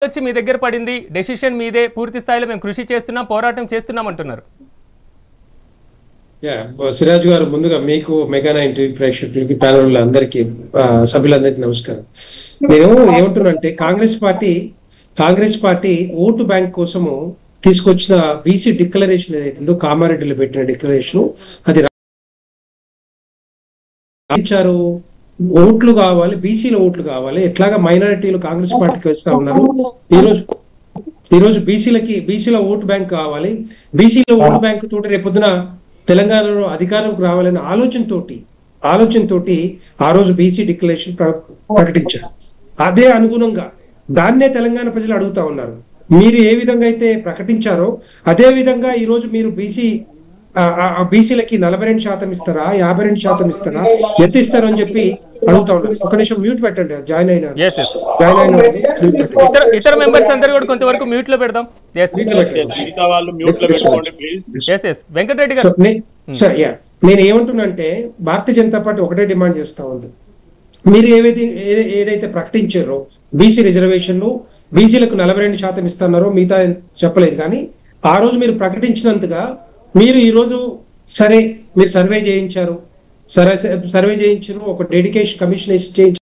వచ్చి మీ దగ్గర పడింది, డెసిషన్ మీదే, పూర్తి స్థాయిలో మేము కృషి చేస్తున్నాం, పోరాటం చేస్తున్నాం అంటున్నారు. సిరాజ్ గారు, ముందుగా మీకు, మెగా 9 టీవీ ప్రేక్షకులకి, ప్యానల్ అందరికీ, సభ్యులందరికీ నమస్కారం. నేను ఏమంటున్నానంటే, కాంగ్రెస్ పార్టీ ఓటు బ్యాంక్ కోసము తీసుకొచ్చిన బీసీ డిక్లరేషన్ ఏదైతుందో, కామారెడ్డిలో పెట్టిన డిక్లరేషన్, అది ఇచ్చారు. ఓట్లు కావాలి, బీసీలో ఓట్లు కావాలి. ఎట్లాగా మైనారిటీలు కాంగ్రెస్ పార్టీకి వస్తా ఉన్నారు. ఈరోజు బీసీలో ఓటు బ్యాంక్ కావాలి. బీసీలో ఓటు బ్యాంక్ తోటి రేపొద్దున తెలంగాణలో అధికారంకు రావాలనే ఆలోచనతోటి ఆ రోజు బీసీ డిక్లరేషన్ ప్రకటించారు. అదే అనుగుణంగా దాన్నే తెలంగాణ ప్రజలు అడుగుతా ఉన్నారు. మీరు ఏ విధంగా అయితే ప్రకటించారో అదే విధంగా ఈ రోజు మీరు బీసీలకి 42% ఇస్తారా, 52% ఇస్తారా, ఎంత ఇస్తారో అని చెప్పి అడుగుతా ఉన్నారు. ఒక నిమిషం మ్యూట్ పెట్టండి. జాయిన్ అయిన ఇతర మెంబర్స్ అందరూ కూడా కొంతవరకు మ్యూట్ లో పెడదాం. వెంకటరెడ్డి గారు, నేను ఏమంటున్నానంటే, భారతీయ జనతా పార్టీ ఒకటే డిమాండ్ చేస్తా ఉంది. మీరు ఏదైతే ప్రకటించారో బీసీ రిజర్వేషన్లు, బీసీలకు 42% ఇస్తున్నారో, మిగతా చెప్పలేదు. కానీ ఆ రోజు మీరు ప్రకటించినంతగా మీరు ఈ రోజు మీరు సర్వే చేయించారు, ఒక డెడికేషన్ కమిషన్ చేయించారు.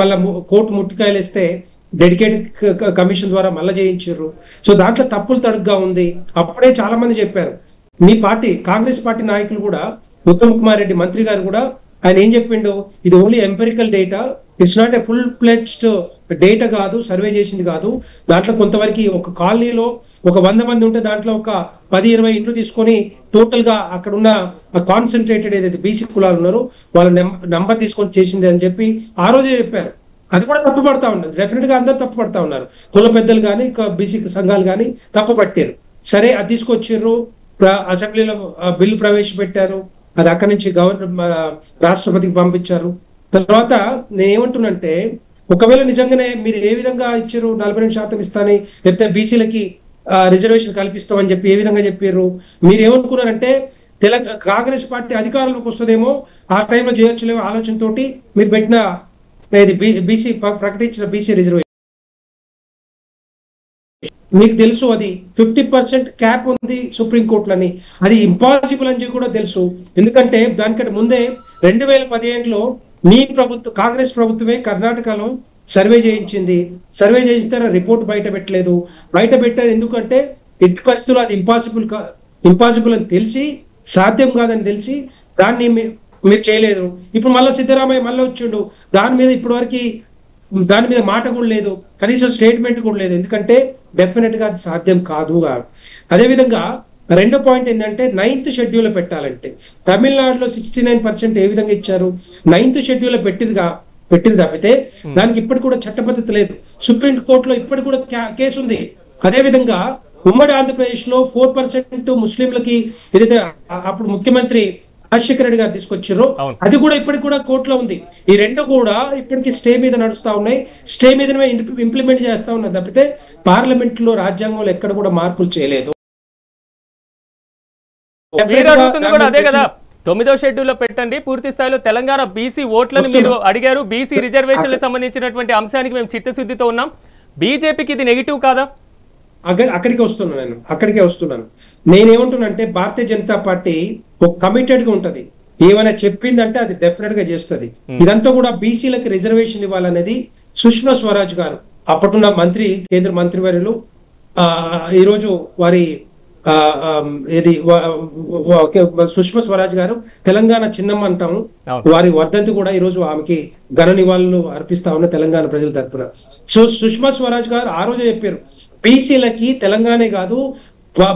మళ్ళీ కోర్టు ముట్టికాయలు వేస్తే డెడికేటెడ్ కమిషన్ ద్వారా మళ్ళీ చేయించారు. సో దాంట్లో తప్పులు తడుగ్గా ఉంది. అప్పుడే చాలా మంది చెప్పారు. మీ పార్టీ, కాంగ్రెస్ పార్టీ నాయకులు కూడా, ఉత్తమ్ కుమార్ రెడ్డి మంత్రి గారు కూడా, ఆయన ఏం చెప్పిండు, ఇది only empirical data, it's not a full pledged data కాదు, సర్వే చేసింది కాదు. దాంట్లో కొంతవరకు ఒక కాలనీలో ఒక 100 మంది ఉంటే దాంట్లో ఒక 10-20 ఇండ్లు తీసుకొని టోటల్ గా అక్కడ ఉన్న కాన్సన్ట్రేటెడ్ ఏదైతే బీసీ కులాలు ఉన్నారో వాళ్ళ నంబర్ తీసుకొని చేసింది అని చెప్పి ఆ రోజే చెప్పారు. అది కూడా తప్పు పడతా ఉన్నారు. డెఫినెట్ గా అందరు తప్పు పడతా ఉన్నారు. కుల పెద్దలు కానీ, బీసీ సంఘాలు కానీ తప్పు పట్టారు. సరే, అది తీసుకొచ్చారు, అసెంబ్లీలో బిల్లు ప్రవేశపెట్టారు. అది అక్కడి నుంచి రాష్ట్రపతికి పంపించారు. తర్వాత నేను ఏమంటున్నంటే, ఒకవేళ నిజంగానే మీరు ఏ విధంగా ఇచ్చారు, 42% ఇస్తానని, లేకపోతే బీసీలకి రిజర్వేషన్ కల్పిస్తామని చెప్పి ఏ విధంగా చెప్పారు? మీరు ఏమనుకున్నారంటే, కాంగ్రెస్ పార్టీ అధికారంలోకి వస్తుందేమో, ఆ టైంలో చేయొచ్చులేమో ఆలోచనతోటి మీరు పెట్టిన బీసీ ప్రకటించిన బీసీ రిజర్వేషన్. మీకు తెలుసు అది 50% క్యాప్ ఉంది సుప్రీంకోర్టులని, అది ఇంపాసిబుల్ అని చెప్పి కూడా తెలుసు. ఎందుకంటే దానికంటే ముందే 2015లో మీ ప్రభుత్వం, కాంగ్రెస్ ప్రభుత్వమే కర్ణాటకలో సర్వే చేయించింది. సర్వే చేసిన రిపోర్ట్ బయట పెట్టలేదు. బయట పెట్టారు ఎందుకంటే ఎట్టి పరిస్థితుల్లో అది ఇంపాసిబుల్ అని తెలిసి, సాధ్యం కాదని తెలిసి దాన్ని మీరు చేయలేదు. ఇప్పుడు మళ్ళీ సిద్ధరామయ్య మళ్ళీ వచ్చిండు. దాని మీద మాట కూడా లేదు, కనీసం స్టేట్మెంట్ కూడా లేదు. ఎందుకంటే డెఫినెట్ గా అది సాధ్యం కాదు. అదేవిధంగా రెండో పాయింట్ ఏంటంటే, 9th షెడ్యూల్ పెట్టాలంటే తమిళనాడులో 69% ఏ విధంగా ఇచ్చారు, 9th షెడ్యూల్ పెట్టింది తప్పితే దానికి ఇప్పటికి కూడా చట్టబద్ధత లేదు. సుప్రీం కోర్టులో ఇప్పటికి కూడా కేసు ఉంది. అదే విధంగా ఉమ్మడి ఆంధ్రప్రదేశ్ లో 4% ముస్లింలకి ఏదైతే అప్పుడు ముఖ్యమంత్రి రాజశేఖర రెడ్డి గారు తీసుకొచ్చారో అది కూడా ఇప్పటికి కూడా కోర్టులో ఉంది. ఈ రెండు కూడా ఇప్పటికి స్టే మీద నడుస్తా ఉన్నాయి. స్టే మీదనే ఇంప్లిమెంట్ చేస్తా ఉన్నారు తప్పితే పార్లమెంట్ లో, రాజ్యాంగంలో ఎక్కడ కూడా మార్పులు చేయలేదు. అదే కదా, 9వ షెడ్యూల్ లో పెట్టండి, పూర్తి స్థాయిలో తెలంగాణ బీసీ ఓట్లను మీరు అడిగారు. బీసీ రిజర్వేషన్లకు సంబంధించినటువంటి అంశానికి మేము చిత్తశుద్ధితో ఉన్నాం. బీజేపీకి ఇది నెగిటివ్ కాదా? అక్కడికే వస్తున్నాను. నేనేమంటున్నానంటే, భారతీయ జనతా పార్టీ ఒక కమిటెడ్ గా ఉంటది. ఏమైనా చెప్పిందంటే అది డెఫినెట్ గా చేస్తుంది. ఇదంతా కూడా బీసీలకు రిజర్వేషన్ ఇవ్వాలనేది సుష్మా స్వరాజ్ గారు, అప్పటిన్న కేంద్ర మంత్రివర్యులు, ఈరోజు వారి సుష్మా స్వరాజ్ గారు తెలంగాణ చిన్నమ్మ అంటాము, వారి వర్ధంతి కూడా ఈ రోజు ఆమెకి ఘన నివాళులు అర్పిస్తా ఉన్న తెలంగాణ ప్రజల తరఫున. సో సుష్మా స్వరాజ్ గారు ఆ రోజే చెప్పారు, బీసీలకి తెలంగాణే కాదు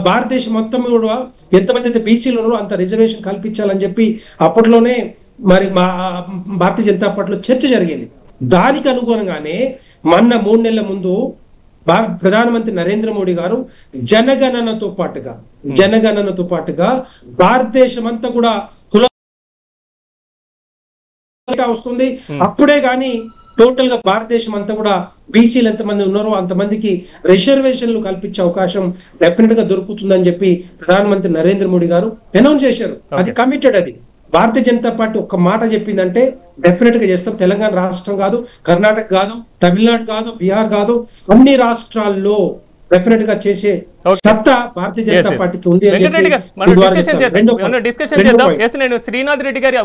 భారతదేశం మొత్తం కూడా ఎంతమంది అయితే బీసీలు ఉన్నారో అంత రిజర్వేషన్ కల్పించాలని చెప్పి అప్పట్లోనే మరి భారతీయ జనతా పార్టీలో చర్చ జరిగింది. దానికి అనుగుణంగానే మొన్న 3 నెలల ముందు ప్రధానమంత్రి నరేంద్ర మోడీ గారు జనగణనతో పాటుగా భారతదేశం అంతా కూడా కుల వస్తుంది. అప్పుడే గాని టోటల్ గా భారతదేశం అంతా కూడా బీసీలు ఎంతమంది ఉన్నారో అంతమందికి రిజర్వేషన్లు కల్పించే అవకాశం డెఫినెట్ గా దొరుకుతుందని చెప్పి ప్రధానమంత్రి నరేంద్ర మోడీ గారు అనౌన్స్ చేశారు. అది కమిటెడ్. అది భారతీయ జనతా పార్టీ ఒక్క మాట చెప్పిందంటే డెఫినెట్ గా చేస్తాం. తెలంగాణ రాష్ట్రం కాదు, కర్ణాటక కాదు, తమిళనాడు కాదు, బీహార్ కాదు, అన్ని రాష్ట్రాల్లో డెఫినెట్ గా చేసే సత్తా భారతీయ జనతా పార్టీకి ఉంది అని చెప్పి డిస్కషన్ చేద్దాం. నేను శ్రీనాథ్ రెడ్డి గారి